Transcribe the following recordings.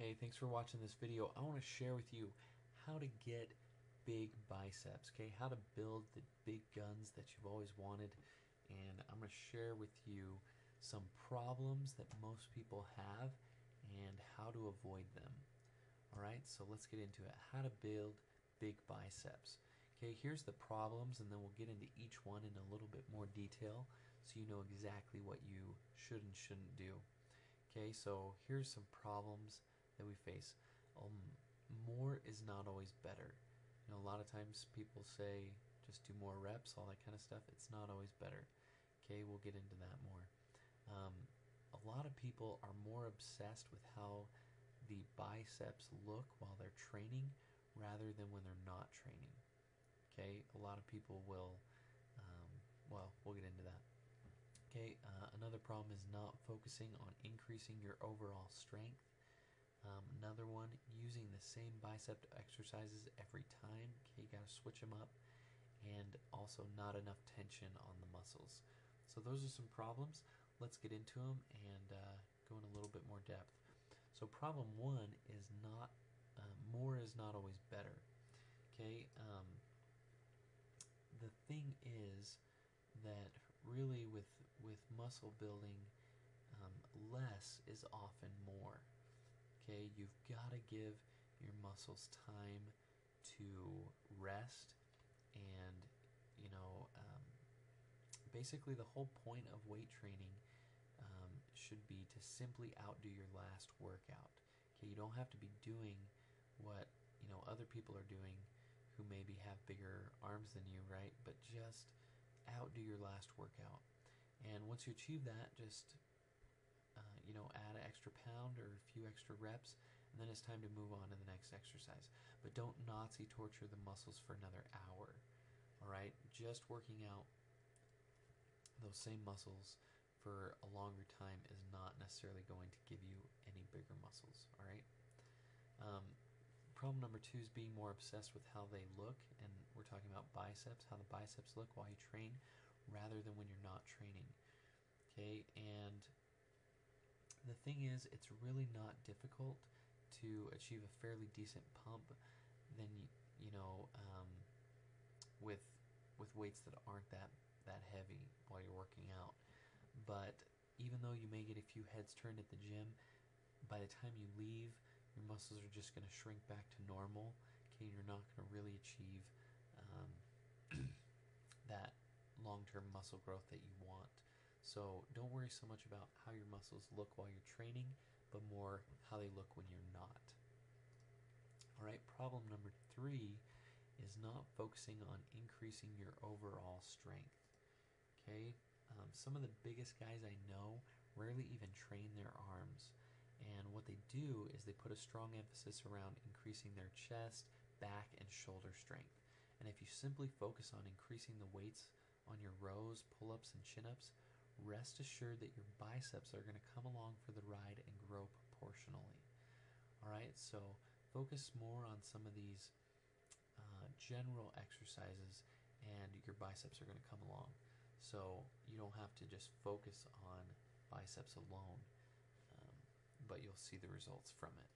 Hey, thanks for watching this video. I want to share with you how to get big biceps, okay? How to build the big guns that you've always wanted. And I'm going to share with you some problems that most people have and how to avoid them. All right, so let's get into it. How to build big biceps. Okay, here's the problems, and then we'll get into each one in a little bit more detail so you know exactly what you should and shouldn't do. Okay, so here's some problems that we face. More is not always better. You know, a lot of times people say just do more reps, all that kind of stuff. It's not always better. Okay, we'll get into that more. A lot of people are more obsessed with how the biceps look while they're training rather than when they're not training. Okay, a lot of people will, well, we'll get into that. Okay, another problem is not focusing on increasing your overall strength. Another one, using the same bicep exercises every time. Okay, you gotta switch them up. And also not enough tension on the muscles. So those are some problems. Let's get into them and go in a little bit more depth. So problem one is more is not always better. Okay, the thing is that really with muscle building, less is often more. Okay, you've got to give your muscles time to rest, and basically the whole point of weight training should be to simply outdo your last workout. Okay, you don't have to be doing what other people are doing who maybe have bigger arms than you, right? But just outdo your last workout. And once you achieve that, just add an extra pound or a few extra reps, and then it's time to move on to the next exercise. But don't Nazi torture the muscles for another hour. All right, just working out those same muscles for a longer time is not necessarily going to give you any bigger muscles. All right. Problem number two is being more obsessed with how they look, and we're talking about biceps, how the biceps look while you train rather than when you're not training. Okay, and the thing is, it's really not difficult to achieve a fairly decent pump than with weights that aren't that heavy while you're working out. But even though you may get a few heads turned at the gym, by the time you leave, your muscles are just going to shrink back to normal. Okay, you're not going to really achieve that long-term muscle growth that you want. So don't worry so much about how your muscles look while you're training, but more how they look when you're not. All right, problem number three is not focusing on increasing your overall strength. Okay, some of the biggest guys I know rarely even train their arms. And what they do is they put a strong emphasis around increasing their chest, back, and shoulder strength. And if you simply focus on increasing the weights on your rows, pull-ups, and chin-ups, rest assured that your biceps are going to come along for the ride and grow proportionally. All right, so focus more on some of these general exercises, and your biceps are going to come along. So you don't have to just focus on biceps alone, but you'll see the results from it.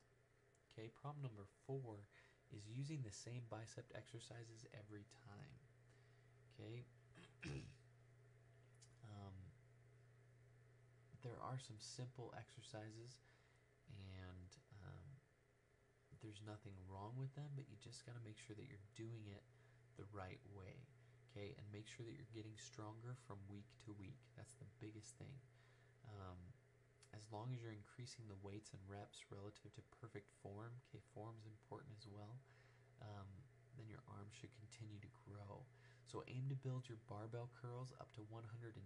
Okay, problem number four is using the same bicep exercises every time. Okay. There are some simple exercises, and there's nothing wrong with them, but you just got to make sure that you're doing it the right way. Okay, and make sure that you're getting stronger from week to week. That's the biggest thing. As long as you're increasing the weights and reps relative to perfect form, okay, form's important as well, then your arms should continue to grow. So aim to build your barbell curls up to 110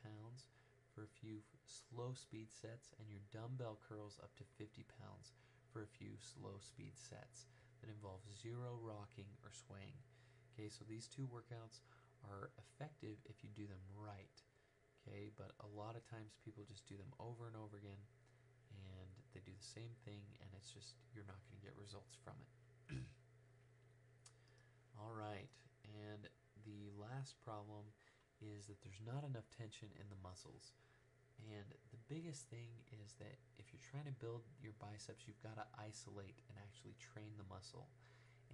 pounds for a few slow speed sets, and your dumbbell curls up to 50 pounds for a few slow speed sets that involve zero rocking or swaying. Okay, so these two workouts are effective if you do them right. Okay, but a lot of times people just do them over and over again, and they do the same thing, and it's just, you're not going to get results from it. All right, and the last problem is that there's not enough tension in the muscles. And the biggest thing is that if you're trying to build your biceps, you've got to isolate and actually train the muscle.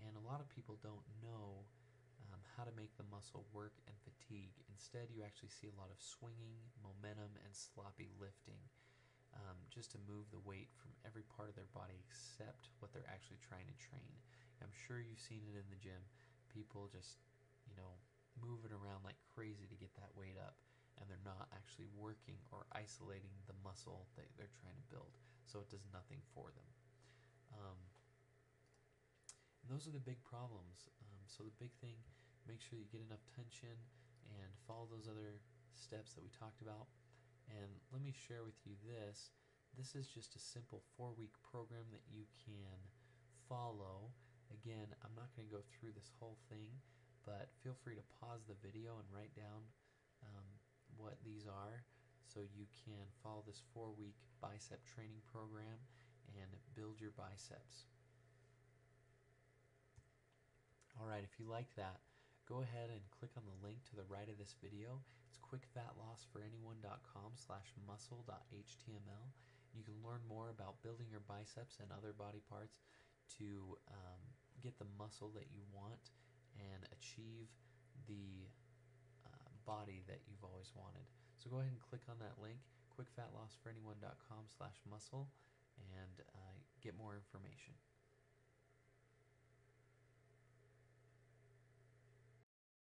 And a lot of people don't know how to make the muscle work and fatigue. Instead, you actually see a lot of swinging, momentum, and sloppy lifting, just to move the weight from every part of their body except what they're actually trying to train. I'm sure you've seen it in the gym. People just, move it around like crazy to get that weight up, and they're not actually working or isolating the muscle that they're trying to build, so it does nothing for them. And those are the big problems. So the big thing, make sure you get enough tension and follow those other steps that we talked about. And let me share with you this. This is just a simple 4-week program that you can follow. Again, I'm not going to go through this whole thing, but feel free to pause the video and write down what these are so you can follow this 4-week bicep training program and build your biceps. Alright, if you like that, go ahead and click on the link to the right of this video. It's quickfatlossforanyone.com/muscle.html. You can learn more about building your biceps and other body parts to get the muscle that you want and achieve the body that you've always wanted. So go ahead and click on that link, quickfatlossforanyone.com/muscle, and get more information.